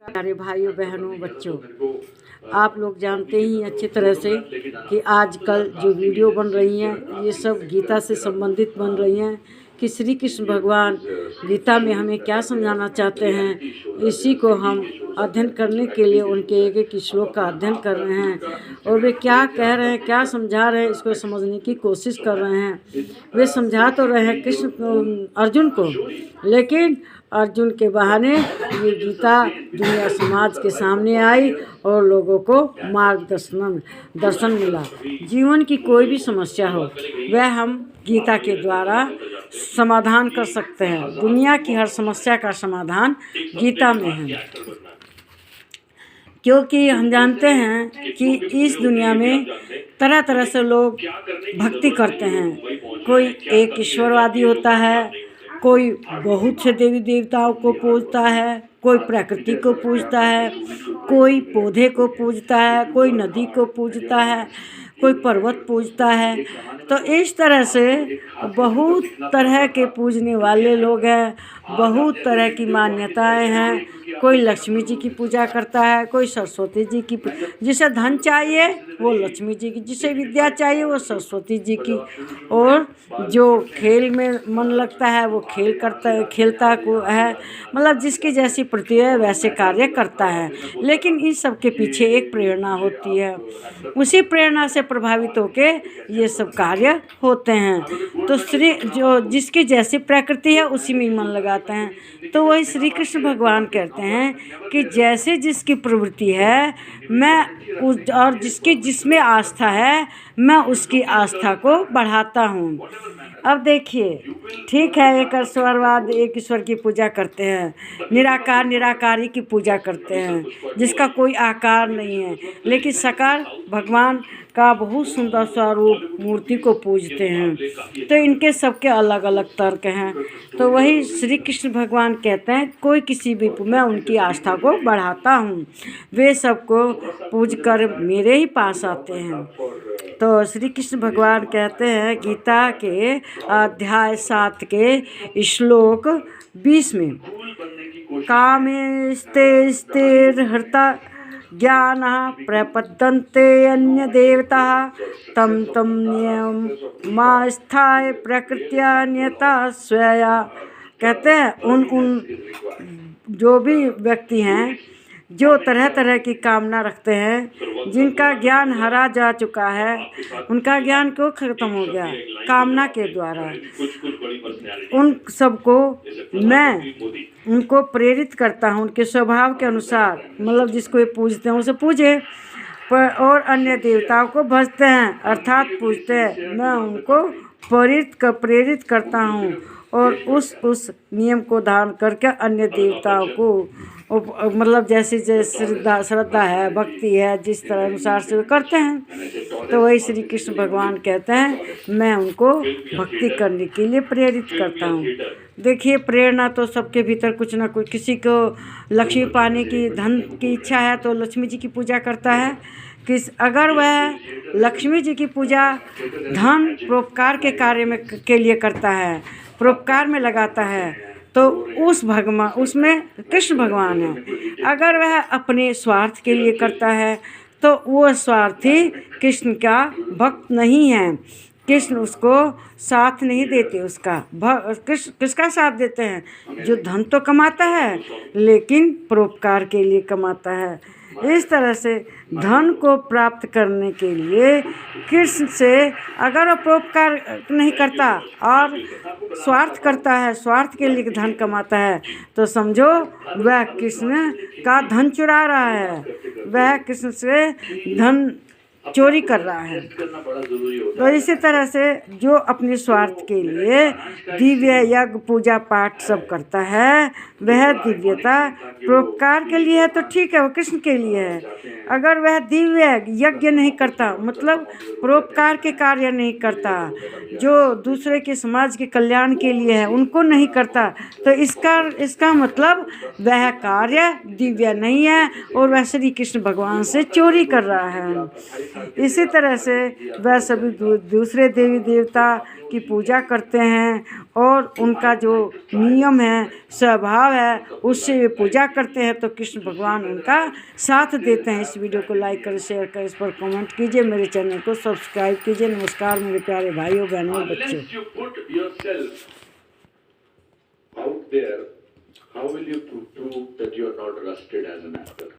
प्यारे भाइयों बहनों बच्चों, आप लोग जानते ही अच्छी तरह से कि आजकल जो वीडियो बन रही हैं ये सब गीता से संबंधित बन रही हैं कि श्री कृष्ण भगवान गीता में हमें क्या समझाना चाहते हैं। इसी को हम अध्ययन करने के लिए उनके एक एक श्लोक का अध्ययन कर रहे हैं और वे क्या कह रहे हैं, क्या समझा रहे हैं, इसको समझने की कोशिश कर रहे हैं। वे समझा तो रहे हैं कृष्ण अर्जुन को, लेकिन अर्जुन के बहाने ये गीता दुनिया समाज के सामने आई और लोगों को दर्शन मिला। जीवन की कोई भी समस्या हो वह हम गीता के द्वारा समाधान कर सकते हैं। दुनिया की हर समस्या का समाधान गीता में है, क्योंकि हम जानते हैं कि इस दुनिया में तरह तरह से लोग भक्ति करते हैं। कोई एक ईश्वरवादी होता है, कोई बहुत से देवी देवताओं को पूजता है, कोई प्रकृति को पूजता है, कोई पौधे को पूजता है, कोई नदी को पूजता है, कोई पर्वत पूजता है। तो इस तरह से बहुत तरह के पूजने वाले लोग हैं, बहुत तरह की मान्यताएं हैं। कोई लक्ष्मी जी की पूजा करता है, कोई सरस्वती जी की। जिसे धन चाहिए वो लक्ष्मी जी की, जिसे विद्या चाहिए वो सरस्वती जी की, और जो खेल में मन लगता है वो खेलता को है। मतलब जिसकी जैसी प्रतिभा है वैसे कार्य करता है। लेकिन इस सब के पीछे एक प्रेरणा होती है, उसी प्रेरणा से प्रभावित होके ये सब कार्य होते हैं। तो जो जिसकी जैसी प्रकृति है उसी में मन लगाते हैं। तो वही श्री कृष्ण भगवान कहते हैं कि जैसे जिसकी प्रवृत्ति है और जिसकी जिसमें आस्था है मैं उसकी आस्था को बढ़ाता हूँ। अब देखिए, ठीक है, एक ईश्वरवाद, एक ईश्वर की पूजा करते हैं, निराकार निराकारी की पूजा करते हैं जिसका कोई आकार नहीं है, लेकिन साकार भगवान का बहुत सुंदर स्वरूप मूर्ति को पूजते हैं। तो इनके सबके अलग अलग तर्क हैं। तो वही श्री कृष्ण भगवान कहते हैं कोई किसी भी मैं उनकी आस्था को बढ़ाता हूँ, वे सबको पूज कर मेरे ही पास आते हैं। तो श्री कृष्ण भगवान कहते हैं गीता के अध्याय 7 के श्लोक 20 में, कामे स्थिरहृता ज्ञान प्रपद्यन्ते अन्य देवता तम तम नियमास्थाय प्रकृत्या नियता स्वया। कहते हैं उन जो भी व्यक्ति हैं जो तरह तरह की कामना रखते हैं, जिनका ज्ञान हरा जा चुका है, उनका ज्ञान क्यों खत्म हो गया? कामना के द्वारा। उन सबको मैं उनको प्रेरित करता हूँ उनके स्वभाव के अनुसार। मतलब जिसको ये पूजते हैं उसे पूजे, और अन्य देवताओं को भजते हैं अर्थात पूजते हैं। मैं उनको प्रेरित करता हूँ और उस नियम को धारण करके अन्य देवताओं को मतलब जैसी श्रद्धा है, भक्ति है, जिस तरह अनुसार से वे करते हैं। तो वही श्री कृष्ण भगवान कहते हैं मैं उनको भक्ति करने के लिए प्रेरित करता हूँ। देखिए, प्रेरणा तो सबके भीतर कुछ ना कुछ, किसी को लक्ष्मी पाने की, धन की इच्छा है तो लक्ष्मी जी की पूजा करता है। अगर वह लक्ष्मी जी की पूजा धन परोपकार के कार्य में के लिए करता है, परोपकार में लगाता है, तो उसमें कृष्ण भगवान है। अगर वह अपने स्वार्थ के लिए करता है तो वो स्वार्थी कृष्ण का भक्त नहीं है। कृष्ण उसको साथ नहीं देते, उसका कृष्ण किसका साथ देते हैं? जो धन तो कमाता है लेकिन परोपकार के लिए कमाता है। इस तरह से धन को प्राप्त करने के लिए कृष्ण से अगर वो परोपकार नहीं करता और स्वार्थ करता है, स्वार्थ के लिए धन कमाता है, तो समझो वह कृष्ण का धन चुरा रहा है, वह कृष्ण से धन चोरी कर रहा है। तो इसी तरह से जो अपने स्वार्थ के लिए दिव्य यज्ञ पूजा पाठ सब करता है वह दिव्यता परोपकार के लिए है तो ठीक है, वो कृष्ण के लिए है। अगर वह दिव्य यज्ञ नहीं करता, मतलब परोपकार के कार्य नहीं करता, जो दूसरे के समाज के कल्याण के लिए है उनको नहीं करता, तो इसका मतलब वह कार्य दिव्य नहीं है और वह श्री कृष्ण भगवान से चोरी कर रहा है। इसी तरह से वह सभी दूसरे देवी देवता की पूजा करते हैं और उनका जो नियम है, स्वभाव है, उससे वे पूजा करते हैं, तो कृष्ण भगवान उनका साथ देते हैं। इस वीडियो को लाइक करें, शेयर करें, इस पर कमेंट कीजिए, मेरे चैनल को सब्सक्राइब कीजिए। नमस्कार मेरे प्यारे भाइयों बहनों और बच्चों। Out there, how will you prove that you are not rusted as an actor?